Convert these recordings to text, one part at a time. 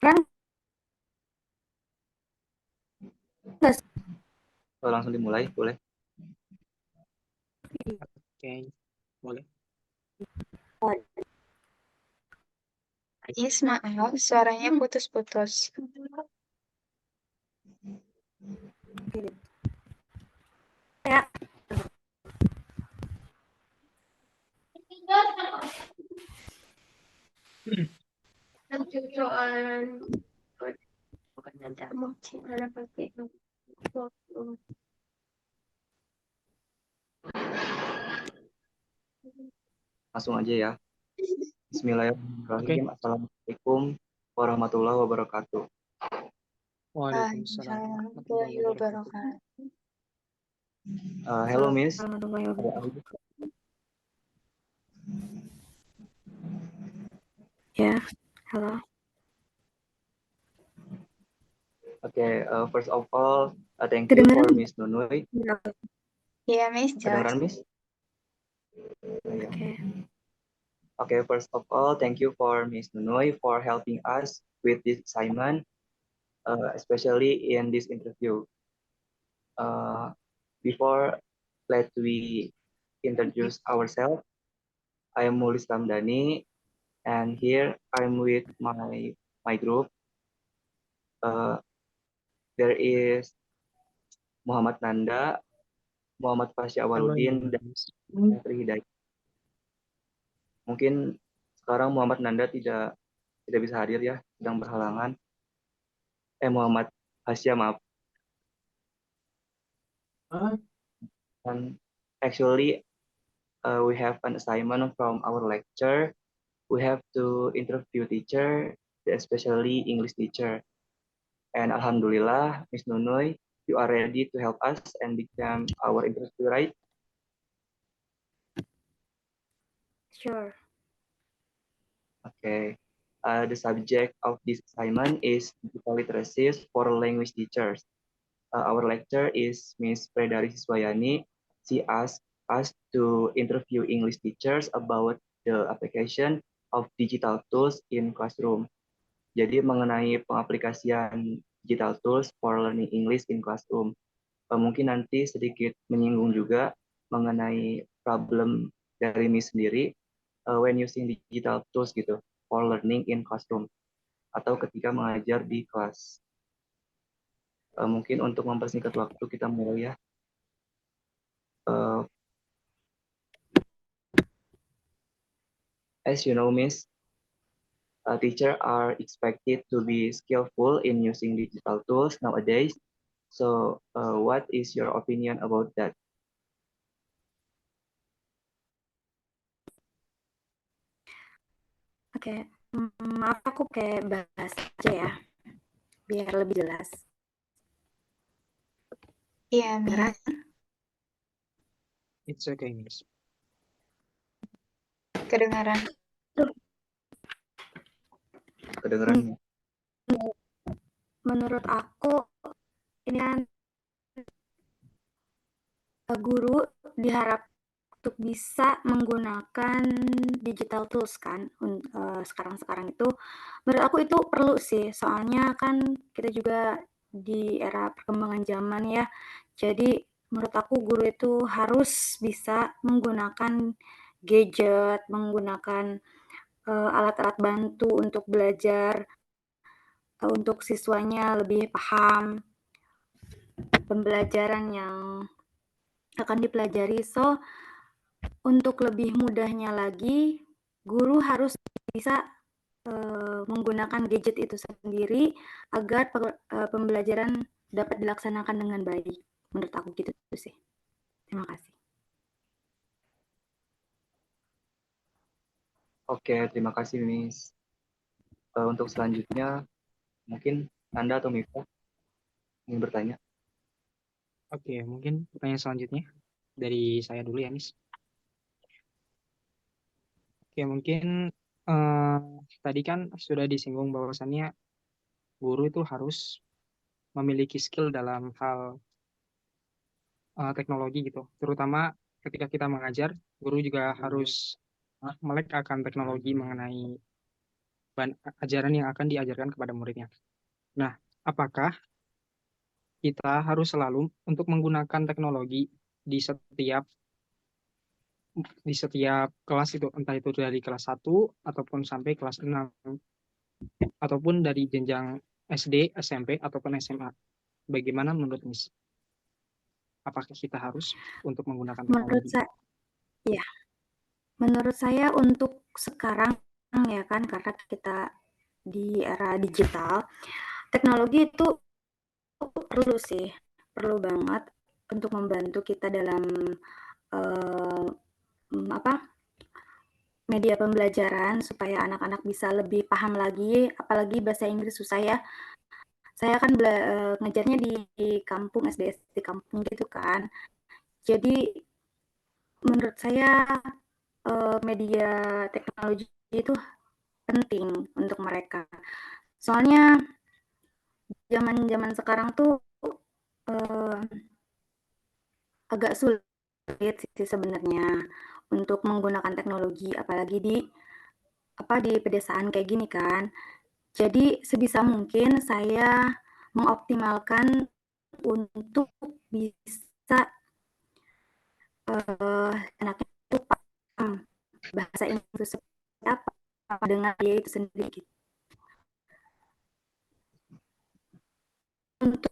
Ran, nggak Langsung dimulai, boleh? Oke, boleh. Yes, maaf, suaranya putus-putus. ya. Bukan ada mochi, ada pakai. Langsung aja ya. Bismillahirrahmanirrahim. Assalamualaikum warahmatullahi wabarakatuh. Waalaikumsalam Warahmatullahi wabarakatuh. Hello, Miss. Warahmatullahi wabarakatuh. Ya, halo. Okay, first of all, thank you for Kedengeran? Miss Nunui. Iya, Miss, jelas. Kedengeran, Miss? Oke. Okay, first of all, thank you for Miss Nunui for helping us with this assignment, especially in this interview. Before, let we introduce ourselves. I am Mulis Ramdhani, and here I'm with my group. There is Muhammad Nanda, Muhammad Fasya Awaludin, dan Fitri Hidayat. Mungkin sekarang Muhammad Nanda tidak bisa hadir ya, sedang berhalangan. Muhammad Fasya, maaf. And actually, we have an assignment from our lecture. We have to interview teacher, especially English teacher. And Alhamdulillah, Miss Nunoy, you are ready to help us and become our interview, right? Sure. Okay. The subject of this assignment is digital literacy for language teachers. Our lecturer is Miss Fredari Siswayani. She asked us to interview English teachers about the application of digital tools in classroom. Jadi mengenai pengaplikasian digital tools for learning English in classroom. Mungkin nanti sedikit menyinggung juga mengenai problem dari Miss sendiri when using digital tools gitu for learning in classroom atau ketika mengajar di kelas. Mungkin untuk mempersingkat waktu kita mulai ya. As you know, Miss, teachers are expected to be skillful in using digital tools nowadays. So, what is your opinion about that? Oke. Maaf aku kayak bahas aja ya, biar lebih jelas. Iya, Miss. It's okay, Miss. Kedengaran. Kedengeran? Menurut aku, ini kan guru diharap untuk bisa menggunakan digital tools kan sekarang itu menurut aku itu perlu sih, soalnya kan kita juga di era perkembangan zaman ya, jadi menurut aku guru itu harus bisa menggunakan gadget, menggunakan alat-alat bantu untuk belajar, untuk siswanya lebih paham pembelajaran yang akan dipelajari. So, untuk lebih mudahnya lagi, guru harus bisa menggunakan gadget itu sendiri agar pembelajaran dapat dilaksanakan dengan baik. Menurut aku gitu sih. Terima kasih. Oke, terima kasih, Miss. Untuk selanjutnya, mungkin Anda atau Mifa ingin bertanya? Oke, mungkin pertanyaan selanjutnya dari saya dulu ya, Miss. Oke, mungkin tadi kan sudah disinggung bahwasannya guru itu harus memiliki skill dalam hal teknologi gitu. Terutama ketika kita mengajar, guru juga harus melek akan teknologi mengenai ajaran yang akan diajarkan kepada muridnya. Nah, apakah kita harus selalu untuk menggunakan teknologi di setiap kelas itu, entah itu dari kelas 1 ataupun sampai kelas 6, ataupun dari jenjang SD, SMP, ataupun SMA. Bagaimana menurut Miss? Apakah kita harus untuk menggunakan teknologi? Menurut saya untuk sekarang ya kan, karena kita di era digital, teknologi itu perlu banget untuk membantu kita dalam media pembelajaran supaya anak-anak bisa lebih paham lagi, apalagi bahasa Inggris susah ya. Saya kan ngajarnya di kampung, SD kampung gitu kan. Jadi menurut saya media teknologi itu penting untuk mereka. Soalnya zaman sekarang tuh agak sulit sih sebenarnya untuk menggunakan teknologi, apalagi di pedesaan kayak gini kan. Jadi sebisa mungkin saya mengoptimalkan untuk bisa anaknya itu paham bahasa Inggris seperti apa dengan dia itu sendiri gitu. Untuk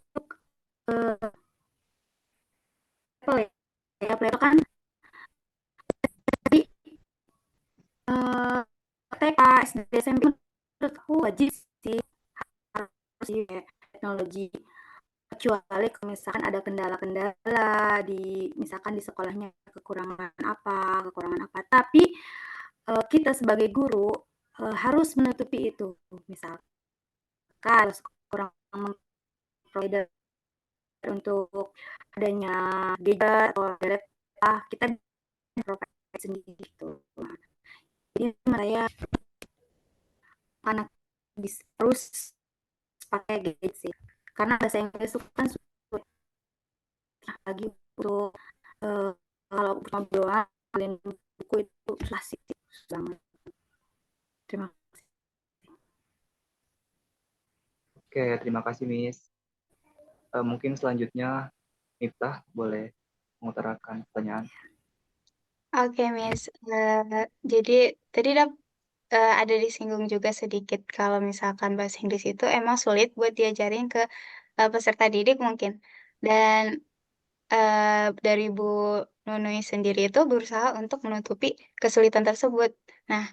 Apple kan jadi TK, SD, SMP menurutku wajib sih harus sih teknologi, kecuali kalau misalkan ada kendala-kendala misalkan di sekolahnya kekurangan apa, tapi kita sebagai guru harus menutupi itu. Misalkan kurang provider untuk adanya gadget atau laptop, kita provide sendiri gitu. Jadi saya anak bisa terus pakai gadget sih, karena bahasa Inggris itu kan sulit lagi untuk kalau cuma doang kalian buku itu klasik banget. Terima kasih. Oke, terima kasih Miss. Mungkin selanjutnya Miftah boleh mengutarakan pertanyaan. Oke, Miss. Jadi tadi ada disinggung juga sedikit kalau misalkan bahasa Inggris itu emang sulit buat diajarin ke peserta didik mungkin. Dan dari Bu Nunui sendiri itu berusaha untuk menutupi kesulitan tersebut. Nah,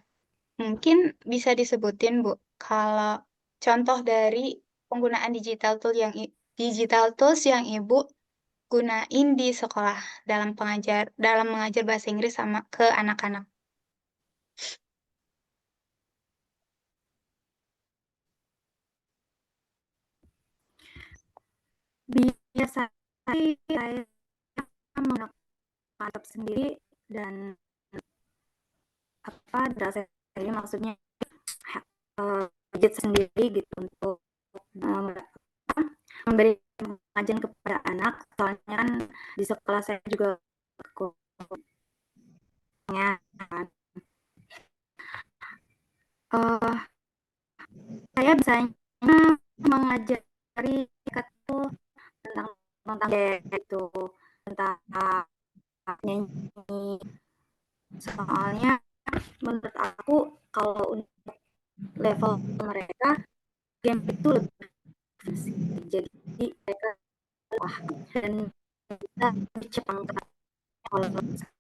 mungkin bisa disebutin Bu, kalau contoh dari penggunaan digital tools yang Ibu gunain di sekolah dalam mengajar bahasa Inggris sama ke anak-anak. Biasa saya menggunakan laptop sendiri dan data sendiri, maksudnya gadget sendiri gitu untuk memberi pengajian kepada anak. Soalnya kan di sekolah saya juga kekurangannya kan. Saya biasanya mengajari itu tentang itu, tentang nyanyi. Soalnya menurut aku kalau untuk level mereka game itu lebih jadi mereka wah dan kita Jepang kalau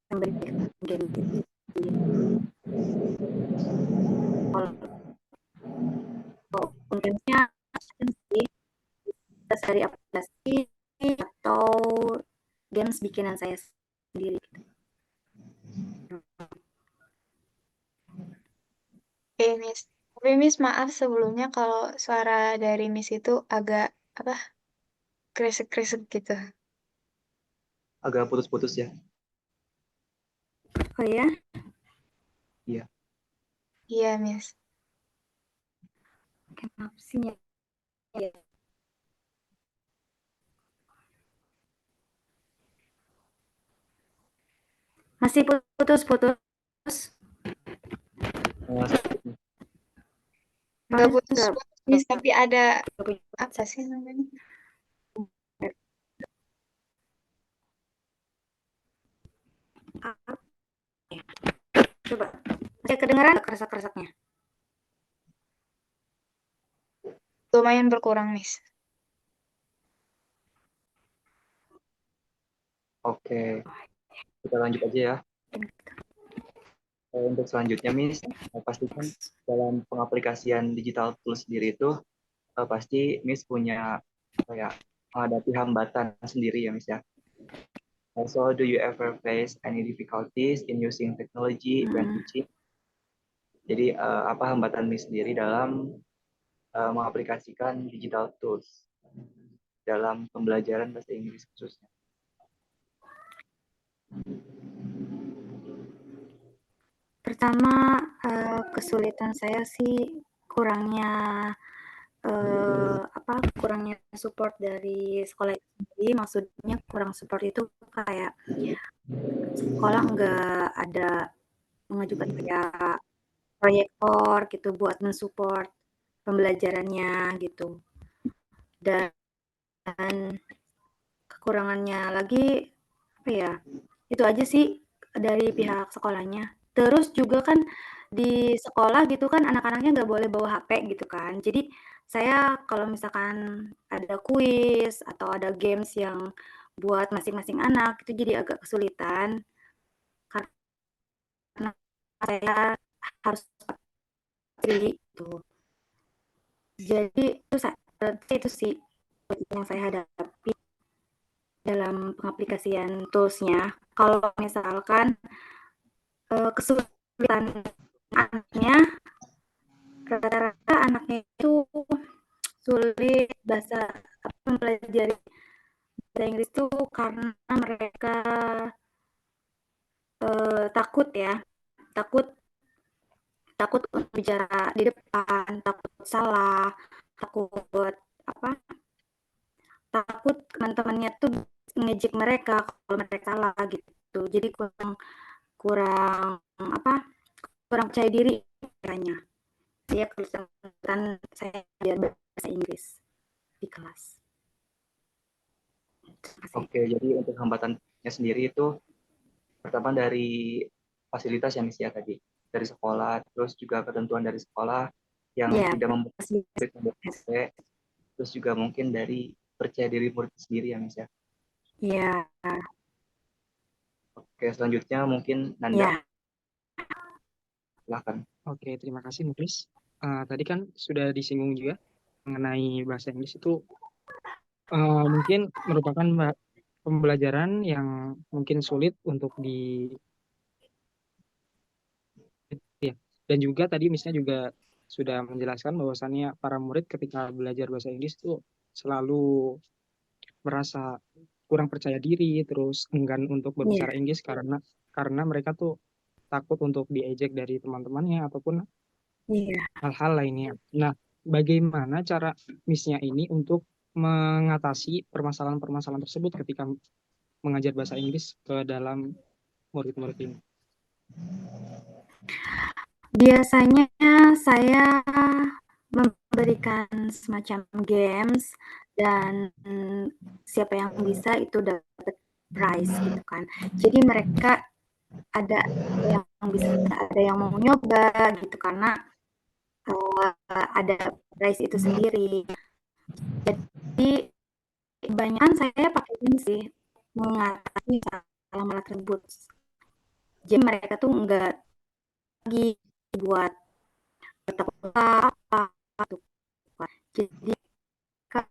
memberikan game itu. Kalau kontennya sih dari aplikasi atau games bikinan saya sendiri. Oke, Miss. Tapi Miss maaf sebelumnya kalau suara dari Miss itu agak kresek-kresek gitu. Agak putus-putus ya. Oh ya? Iya. Iya, Miss. Kenapa sih ya? Masih putus-putus. nggak Miss putus nggak putus Miss, tapi ada punya apa sih namanya? apa ya? Coba. Masih kedengaran nggak keresak-keresaknya? Lumayan berkurang Miss. Oke, kita lanjut aja ya. Untuk selanjutnya, Miss, pastikan dalam pengaplikasian digital tools sendiri itu pasti Miss punya apa ya, menghadapi hambatan sendiri ya, Miss ya. Also, do you ever face any difficulties in using technology when teaching? Jadi apa hambatan Miss sendiri dalam mengaplikasikan digital tools dalam pembelajaran bahasa Inggris khususnya? Pertama, kesulitan saya sih kurangnya kurangnya support dari sekolah itu sendiri. Maksudnya kurang support itu kayak sekolah nggak ada mengajukan kayak proyektor gitu buat mensupport pembelajarannya gitu. Dan kekurangannya lagi apa ya? Itu aja sih dari pihak sekolahnya. Terus juga kan di sekolah gitu kan anak-anaknya nggak boleh bawa HP gitu kan. Jadi saya kalau misalkan ada kuis atau ada games yang buat masing-masing anak itu jadi agak kesulitan karena saya harus pilih gitu. Jadi itu sih yang saya hadapi dalam pengaplikasian tools-nya. Kalau misalkan kesulitan anaknya, rata-rata anaknya itu sulit mempelajari bahasa Inggris itu karena mereka takut ya, takut untuk bicara di depan, takut salah, takut apa? Takut teman-temannya tuh ngejek mereka kalau mereka salah gitu. Jadi kurang kurang apa? Kurang percaya diri kayaknya. Dia kesulitan saya belajar bahasa Inggris di kelas. Oke, jadi untuk hambatannya sendiri itu pertama dari fasilitas yang Miss ya tadi, dari sekolah, terus juga ketentuan dari sekolah yang Ya, tidak membuat HP, terus juga mungkin dari percaya diri murid sendiri ya Miss ya. ya, Oke, selanjutnya mungkin Nanda, ya. silahkan. Oke, terima kasih Nuklis. Tadi kan sudah disinggung juga mengenai bahasa Inggris itu mungkin merupakan pembelajaran yang mungkin sulit untuk ya. Dan juga tadi misalnya juga sudah menjelaskan bahwasannya para murid ketika belajar bahasa Inggris itu selalu merasa kurang percaya diri, terus enggan untuk Iya, berbicara Inggris karena mereka tuh takut untuk diejek dari teman-temannya ataupun iya. hal-hal lainnya. Nah, bagaimana cara Miss-nya ini untuk mengatasi permasalahan-permasalahan tersebut ketika mengajar bahasa Inggris ke dalam murid-murid ini? Biasanya saya memberikan semacam games dan siapa yang bisa itu dapat prize gitu kan. Jadi mereka ada yang bisa, ada yang mau nyoba gitu karena ada prize itu sendiri. Jadi kebanyakan saya pakai ini sih mengatasi masalah tersebut. Jadi mereka tuh enggak lagi buat takut apa gitu. Jadi Kak,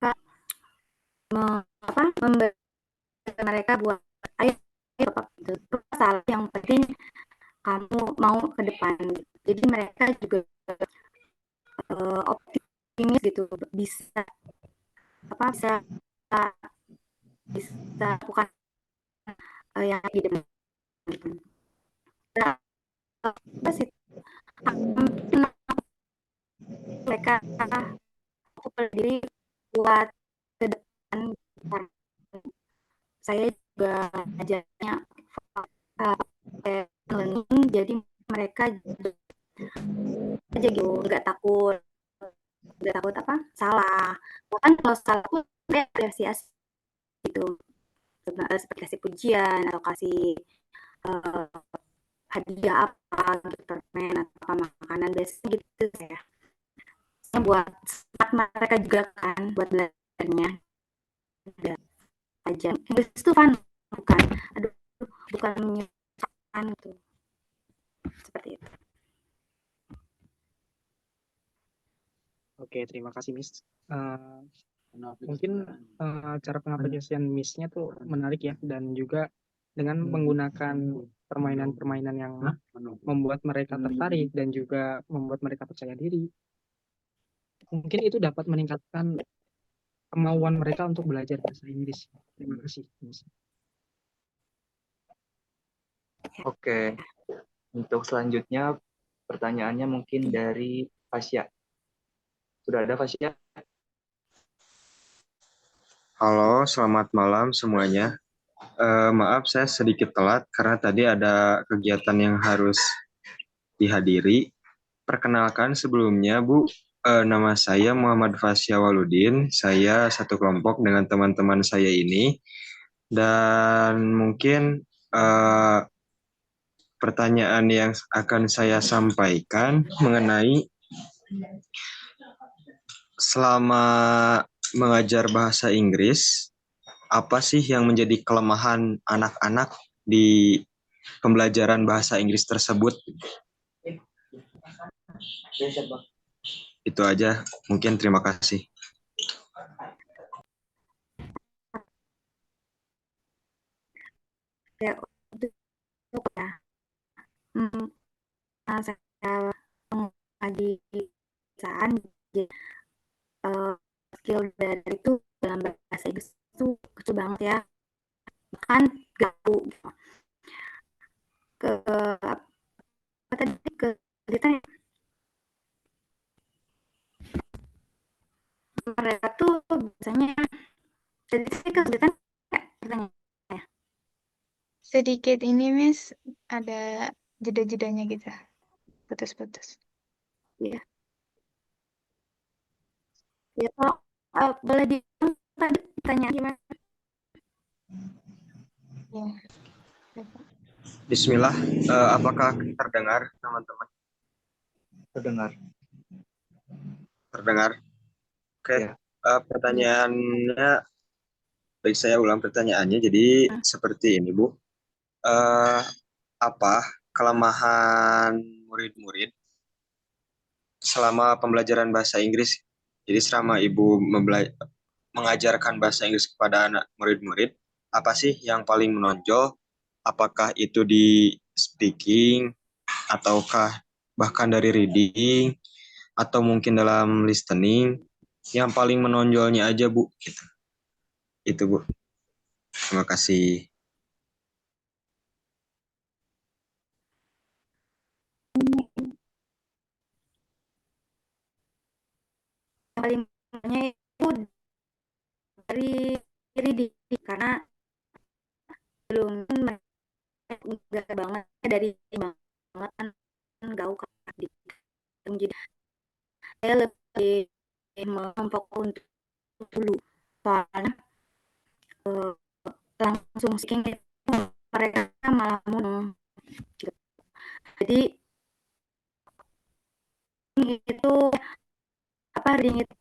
Kak memberi mereka buat ayo apa gitu. Salah yang penting kamu mau ke depan. Jadi mereka juga optimis gitu bisa bisa bisa lakukan yang di depan. Nah, apa sih mereka aku berdiri buat ke depan. Saya juga ajarnya learning, jadi mereka aja gitu, nggak takut apa salah. Bahkan kalau salah pun mereka apresiasi gitu, seperti kasih pujian atau kasih hadiah apa gitu, permen atau makanan biasanya gitu ya. Buat semangat mereka juga kan buat belajarnya. Aja Inggris itu fun, bukan bukan menyusahkan gitu, seperti itu. Oke, terima kasih Miss. Mungkin cara pengaplikasian Miss-nya tuh menarik ya, dan juga dengan menggunakan permainan-permainan yang membuat mereka tertarik dan juga membuat mereka percaya diri. Mungkin itu dapat meningkatkan kemauan mereka untuk belajar bahasa Inggris. Terima kasih, Miss. Oke, untuk selanjutnya pertanyaannya mungkin dari Fasya. Sudah ada Fasya? Halo, selamat malam semuanya. Maaf saya sedikit telat karena tadi ada kegiatan yang harus dihadiri. Perkenalkan sebelumnya Bu, nama saya Muhammad Fasya Waludin. Saya satu kelompok dengan teman-teman saya ini. Dan mungkin pertanyaan yang akan saya sampaikan mengenai selama mengajar bahasa Inggris, apa sih yang menjadi kelemahan anak-anak di pembelajaran bahasa Inggris tersebut? Itu aja, mungkin terima kasih. Ya, untuk ya, saya mengaji perusahaan, jadi skill dari itu dalam bahasa Inggris itu kecil banget ya, bahkan gagu gitu. Apa tadi kesulitan ya? Mereka tuh biasanya sedikit kesulitan ya, pertanyaannya. Sedikit ini, Miss, ada jeda-jedanya gitu. Putus-putus. Iya. Ya, kalau boleh diulang tadi pertanyaan gimana? Ya. Bismillah, apakah terdengar teman-teman? Terdengar. Terdengar? Oke, Ya. pertanyaannya, baik saya ulang pertanyaannya. Jadi seperti ini Bu, apa kelemahan murid-murid selama pembelajaran bahasa Inggris? Jadi selama Ibu mengajarkan bahasa Inggris kepada anak murid-murid, apa sih yang paling menonjol? Apakah itu di speaking, ataukah bahkan dari reading, atau mungkin dalam listening? Yang paling menonjolnya aja Bu, gitu. Itu Bu. Terima kasih. Yang paling banyak itu dari reading, karena belum enggak banget dari banget kan gaul kan, jadi saya lebih memfokus untuk dulu, soalnya langsung speaking itu mereka malah mundur gitu. Jadi itu apa, reading itu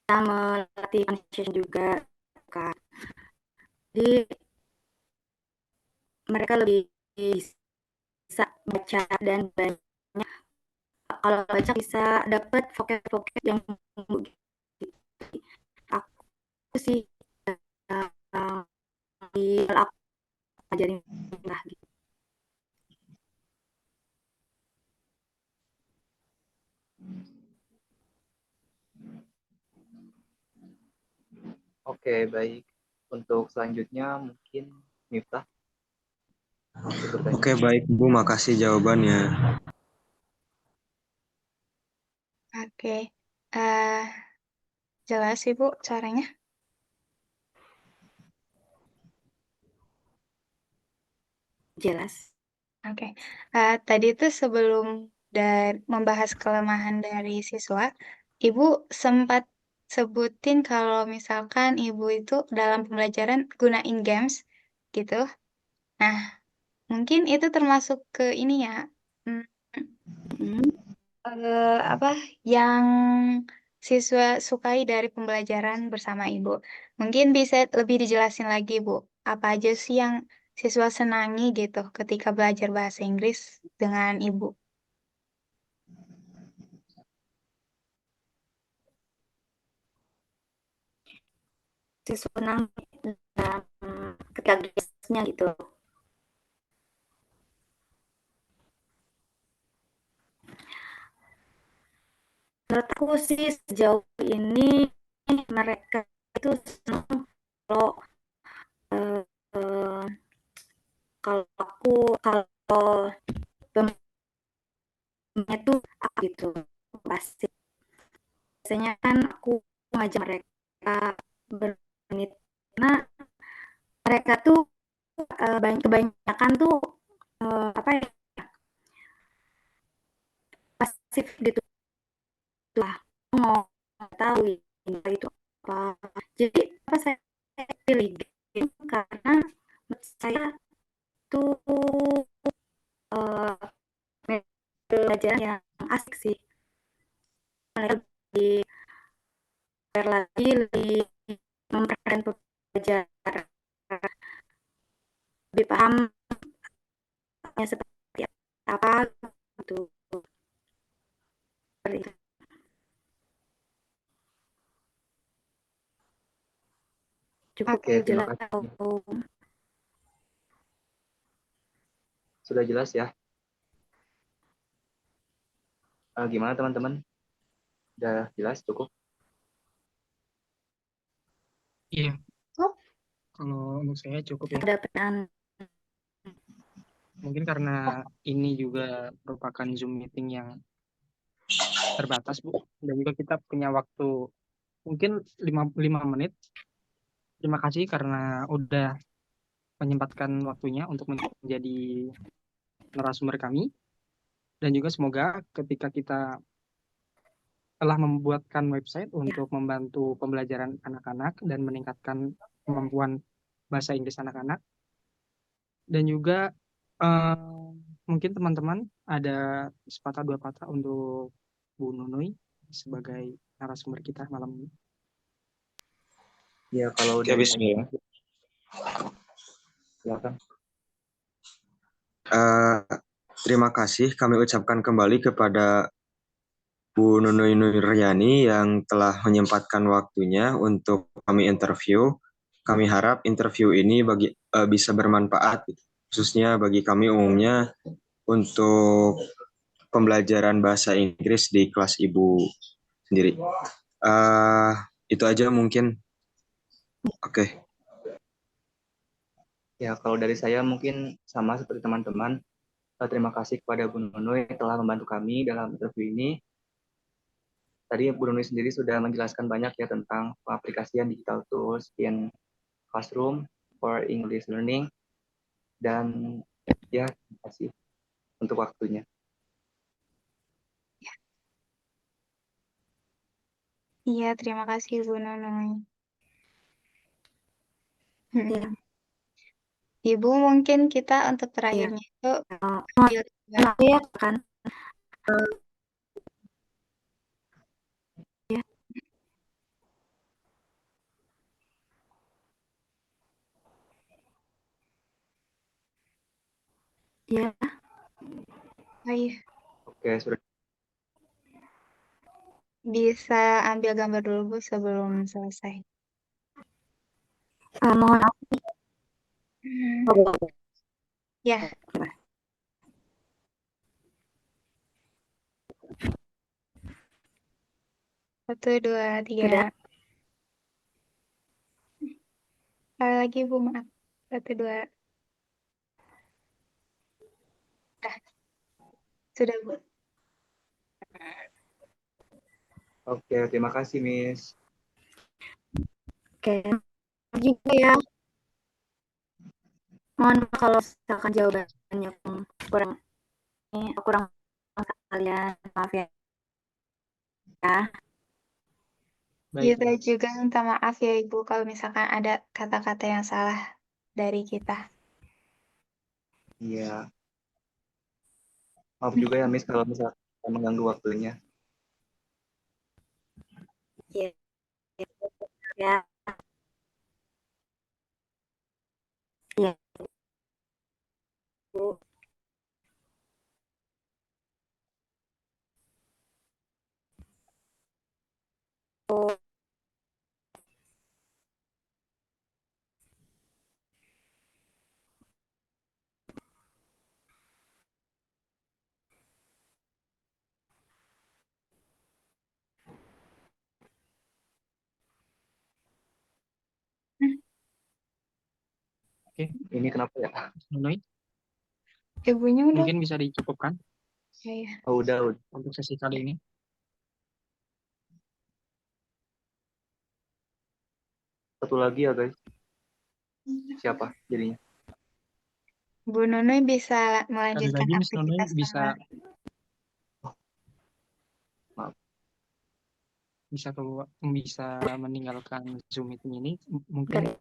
kita melatih pronunciation juga kan. Jadi mereka lebih bisa baca dan banyak, kalau baca bisa dapat vocab yang aku sih di aku ajarin lah gitu. Oke, baik. Untuk selanjutnya mungkin Miftah. Oke, baik Bu, makasih jawabannya. Oke. Jelas Ibu caranya? jelas. Oke. Tadi tuh sebelum membahas kelemahan dari siswa, Ibu sempat sebutin kalau misalkan Ibu itu dalam pembelajaran gunain games gitu. Nah, mungkin itu termasuk ke ini ya, Mm. apa yang siswa sukai dari pembelajaran bersama Ibu. Mungkin bisa lebih dijelasin lagi, Bu. Apa aja sih yang siswa senangi gitu ketika belajar bahasa Inggris dengan Ibu? Siswa senang dalam ketika games-nya gitu. Menurut aku sih sejauh ini mereka itu senang kalau eh, eh, kalau pemainnya tuh gitu pasti. Biasanya kan aku ngajak mereka bermain karena mereka tuh kebanyakan tuh apa ya, pasif gitu lah, mau tahu itu apa. Jadi apa saya pilih game karena menurut saya tuh uh, pelajaran yang asik sih, lebih lagi lebih memperhatikan pelajaran, lebih paham seperti apa gitu. Cukup Oke, terima jelas. kasih. Sudah jelas ya. Gimana teman-teman? Sudah jelas cukup? Iya, Oh, kalau untuk saya cukup ya. Ada pertanyaan. Mungkin karena ini juga merupakan Zoom meeting yang terbatas, Bu. Dan juga kita punya waktu mungkin 5 menit. Terima kasih karena udah menyempatkan waktunya untuk menjadi narasumber kami. Dan juga semoga ketika kita telah membuatkan website untuk membantu pembelajaran anak-anak dan meningkatkan kemampuan bahasa Inggris anak-anak. Dan juga mungkin teman-teman ada sepatah dua patah untuk Bu Nunui sebagai narasumber kita malam ini. Ya, kalau Oke, dari bismillah. silakan. Terima kasih kami ucapkan kembali kepada Bu Nunui Nuryani yang telah menyempatkan waktunya untuk kami interview. Kami harap interview ini bisa bermanfaat, khususnya bagi kami umumnya untuk pembelajaran bahasa Inggris di kelas Ibu sendiri. Itu aja mungkin. Oke. Ya, kalau dari saya mungkin sama seperti teman-teman. Terima kasih kepada Bu Nunui yang telah membantu kami dalam interview ini. Tadi Bu Nunui sendiri sudah menjelaskan banyak ya tentang pengaplikasian digital tools in classroom for English learning. Dan ya, terima kasih untuk waktunya. iya, terima kasih Bu Nunung. Ya. Ibu mungkin kita untuk terakhirnya itu Ya kan. Ya. Ya. iya. Oke, sudah. Bisa ambil gambar dulu Bu sebelum selesai. Mohon Ya. Satu, dua, tiga. Sudah. Sekali lagi Bu, maaf. Satu, dua. Sudah Bu. Oke, terima kasih Miss. Oke. Juga ya. Mohon maaf kalau misalkan jawabannya kurang kalian, maaf ya. Baik, Kita Miss. juga minta maaf ya Ibu kalau misalkan ada kata-kata yang salah dari kita. Iya. Maaf juga ya Miss kalau misalkan mengganggu waktunya. Iya. Ya. Iya. Bu. Oke, Ini kenapa ya? Nunoy, Ibunya udah. mungkin bisa dicukupkan Ya. Oh, udah. untuk sesi kali ini. Satu lagi ya guys. Siapa jadinya? Bu Nunui bisa Sekali melanjutkan lagi, Miss Nunoy aktivitas bisa Maaf. bisa meninggalkan Zoom meeting ini. Mungkin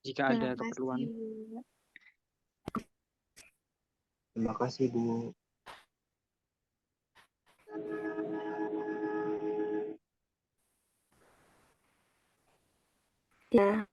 jika ada Terima keperluan. kasih. Terima kasih Bu. Ya.